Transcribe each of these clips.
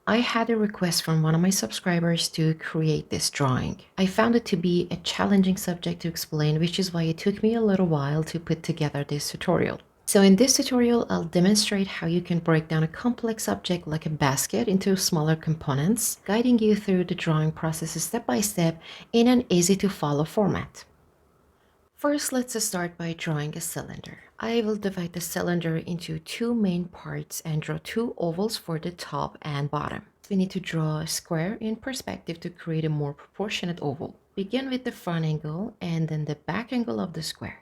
I had a request from one of my subscribers to create this drawing. I found it to be a challenging subject to explain, which is why it took me a little while to put together this tutorial. So in this tutorial, I'll demonstrate how you can break down a complex object like a basket into smaller components, guiding you through the drawing process step by step in an easy to follow format. First, let's start by drawing a cylinder. I will divide the cylinder into two main parts and draw two ovals for the top and bottom. We need to draw a square in perspective to create a more proportionate oval. Begin with the front angle and then the back angle of the square.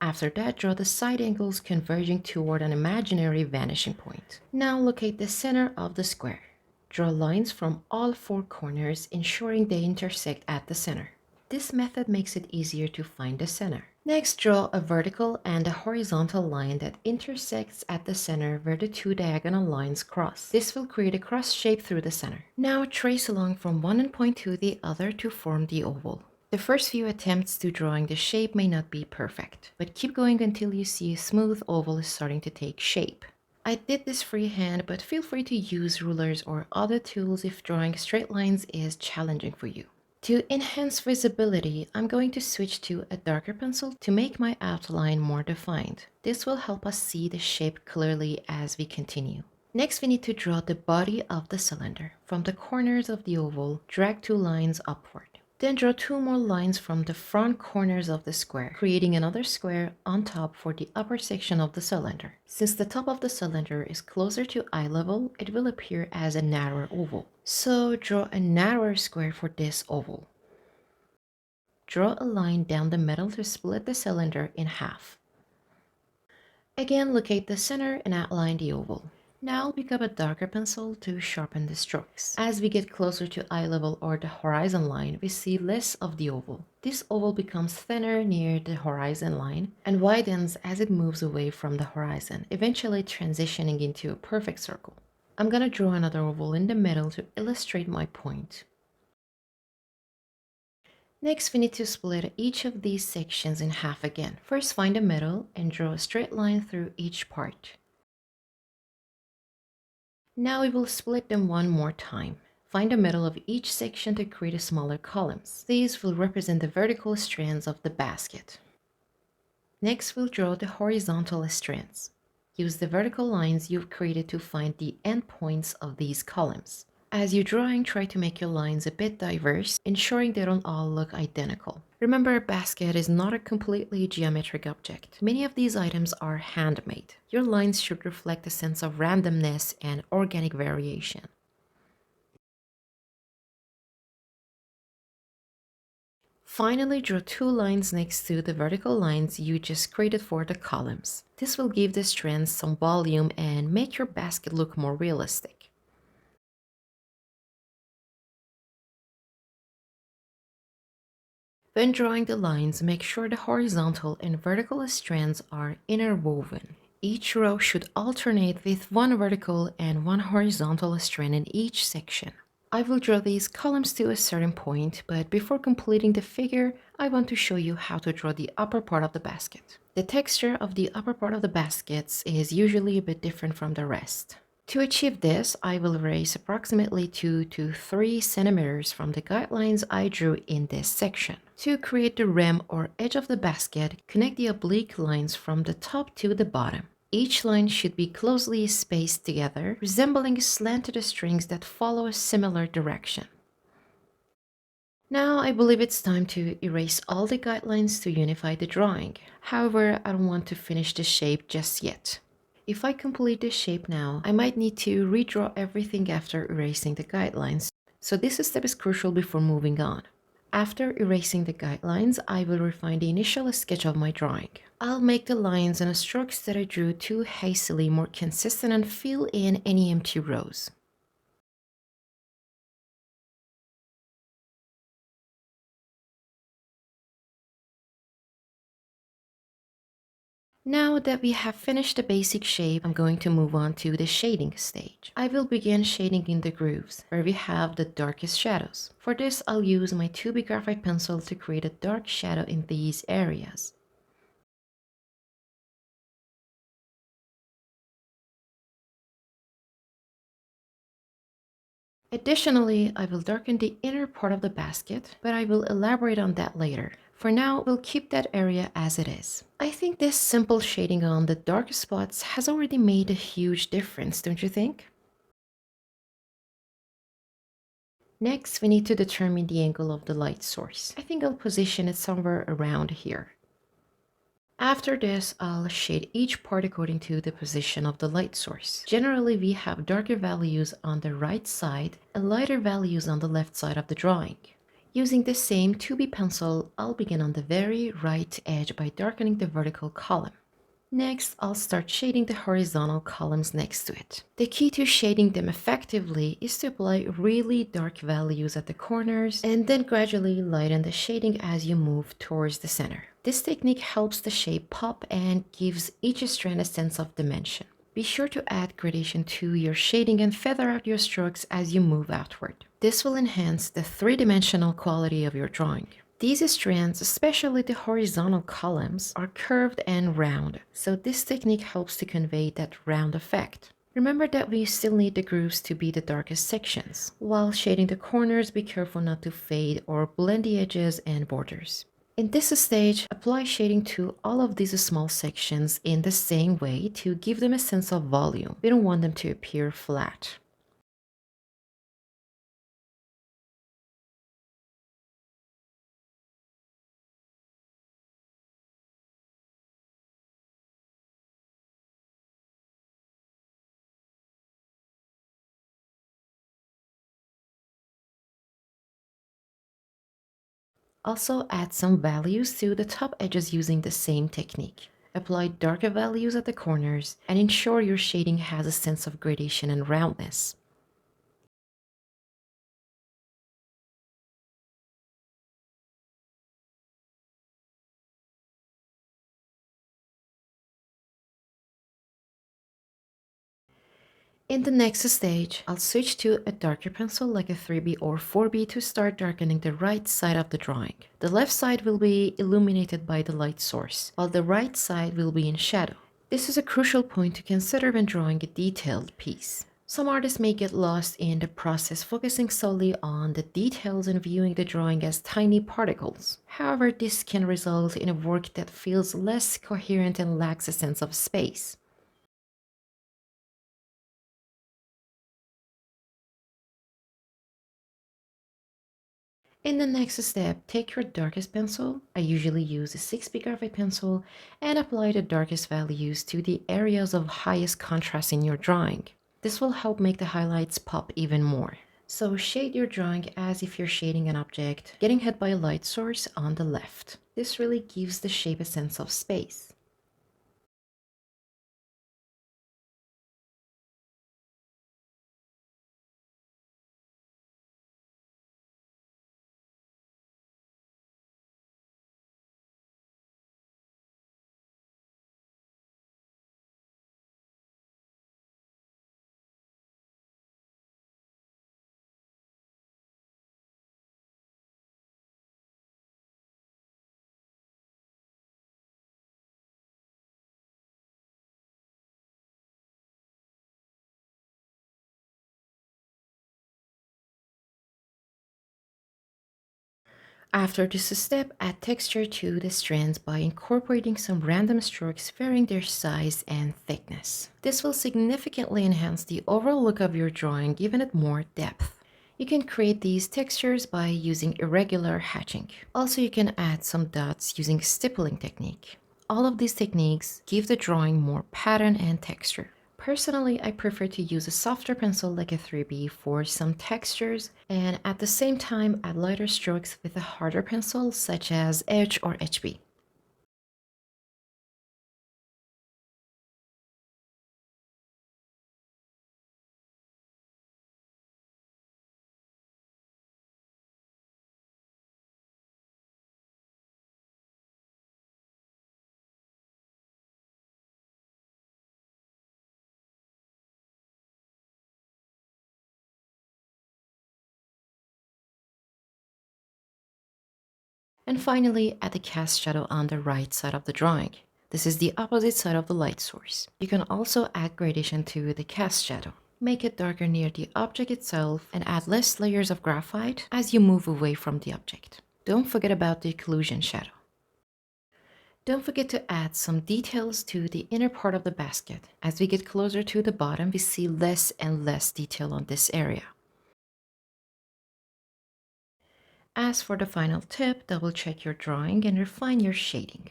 After that, draw the side angles converging toward an imaginary vanishing point. Now locate the center of the square. Draw lines from all four corners, ensuring they intersect at the center. This method makes it easier to find the center. Next, draw a vertical and a horizontal line that intersects at the center where the two diagonal lines cross. This will create a cross shape through the center. Now trace along from one endpoint to the other to form the oval. The first few attempts to drawing the shape may not be perfect, but keep going until you see a smooth oval is starting to take shape. I did this freehand, but feel free to use rulers or other tools if drawing straight lines is challenging for you. To enhance visibility, I'm going to switch to a darker pencil to make my outline more defined. This will help us see the shape clearly as we continue. Next, we need to draw the body of the cylinder. From the corners of the oval, drag two lines upward. Then draw two more lines from the front corners of the square, creating another square on top for the upper section of the cylinder. Since the top of the cylinder is closer to eye level, it will appear as a narrower oval. So draw a narrower square for this oval. Draw a line down the middle to split the cylinder in half. Again, locate the center and outline the oval. Now pick up a darker pencil to sharpen the strokes. As we get closer to eye level or the horizon line, we see less of the oval. This oval becomes thinner near the horizon line and widens as it moves away from the horizon, eventually transitioning into a perfect circle. I'm gonna draw another oval in the middle to illustrate my point. Next, we need to split each of these sections in half again. First, find the middle and draw a straight line through each part. Now we will split them one more time. Find the middle of each section to create smaller columns. These will represent the vertical strands of the basket. Next, we'll draw the horizontal strands. Use the vertical lines you've created to find the endpoints of these columns. As you're drawing, try to make your lines a bit diverse, ensuring they don't all look identical. Remember, a basket is not a completely geometric object. Many of these items are handmade. Your lines should reflect a sense of randomness and organic variation. Finally, draw two lines next to the vertical lines you just created for the columns. This will give the strands some volume and make your basket look more realistic. When drawing the lines, make sure the horizontal and vertical strands are interwoven. Each row should alternate with one vertical and one horizontal strand in each section. I will draw these columns to a certain point, but before completing the figure, I want to show you how to draw the upper part of the basket. The texture of the upper part of the baskets is usually a bit different from the rest. To achieve this, I will erase approximately 2 to 3 centimeters from the guidelines I drew in this section. To create the rim or edge of the basket, connect the oblique lines from the top to the bottom. Each line should be closely spaced together, resembling slanted strings that follow a similar direction. Now I believe it's time to erase all the guidelines to unify the drawing. However, I don't want to finish the shape just yet. If I complete this shape now, I might need to redraw everything after erasing the guidelines, so this step is crucial before moving on. After erasing the guidelines, I will refine the initial sketch of my drawing. I'll make the lines and strokes that I drew too hastily more consistent and fill in any empty rows. Now that we have finished the basic shape, I'm going to move on to the shading stage. I will begin shading in the grooves, where we have the darkest shadows. For this, I'll use my 2B graphite pencil to create a dark shadow in these areas. Additionally, I will darken the inner part of the basket, but I will elaborate on that later. For now, we'll keep that area as it is. I think this simple shading on the darkest spots has already made a huge difference, don't you think? Next, we need to determine the angle of the light source. I think I'll position it somewhere around here. After this, I'll shade each part according to the position of the light source. Generally, we have darker values on the right side and lighter values on the left side of the drawing. Using the same 2B pencil, I'll begin on the very right edge by darkening the vertical column. Next, I'll start shading the horizontal columns next to it. The key to shading them effectively is to apply really dark values at the corners and then gradually lighten the shading as you move towards the center. This technique helps the shape pop and gives each strand a sense of dimension. Be sure to add gradation to your shading and feather out your strokes as you move outward. This will enhance the three-dimensional quality of your drawing. These strands, especially the horizontal columns, are curved and round, so this technique helps to convey that round effect. Remember that we still need the grooves to be the darkest sections. While shading the corners, be careful not to fade or blend the edges and borders. In this stage, apply shading to all of these small sections in the same way to give them a sense of volume. We don't want them to appear flat. Also add some values to the top edges using the same technique. Apply darker values at the corners and ensure your shading has a sense of gradation and roundness. In the next stage, I'll switch to a darker pencil like a 3B or 4B to start darkening the right side of the drawing. The left side will be illuminated by the light source, while the right side will be in shadow. This is a crucial point to consider when drawing a detailed piece. Some artists may get lost in the process, focusing solely on the details and viewing the drawing as tiny particles. However, this can result in a work that feels less coherent and lacks a sense of space. In the next step, take your darkest pencil, I usually use a 6B graphite pencil, and apply the darkest values to the areas of highest contrast in your drawing. This will help make the highlights pop even more. So shade your drawing as if you're shading an object, getting hit by a light source on the left. This really gives the shape a sense of space. After this step, add texture to the strands by incorporating some random strokes varying their size and thickness. This will significantly enhance the overall look of your drawing, giving it more depth. You can create these textures by using irregular hatching. Also, you can add some dots using stippling technique. All of these techniques give the drawing more pattern and texture. Personally, I prefer to use a softer pencil like a 3B for some textures and at the same time add lighter strokes with a harder pencil such as H or HB. And finally, add the cast shadow on the right side of the drawing. This is the opposite side of the light source. You can also add gradation to the cast shadow. Make it darker near the object itself and add less layers of graphite as you move away from the object. Don't forget about the occlusion shadow. Don't forget to add some details to the inner part of the basket. As we get closer to the bottom, we see less and less detail on this area. As for the final tip, double check your drawing and refine your shading.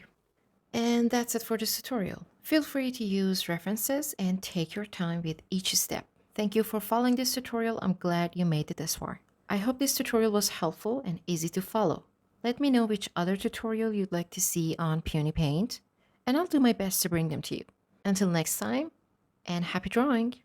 And that's it for this tutorial. Feel free to use references and take your time with each step. Thank you for following this tutorial. I'm glad you made it this far. I hope this tutorial was helpful and easy to follow. Let me know which other tutorial you'd like to see on Peony Paint, and I'll do my best to bring them to you. Until next time, and happy drawing!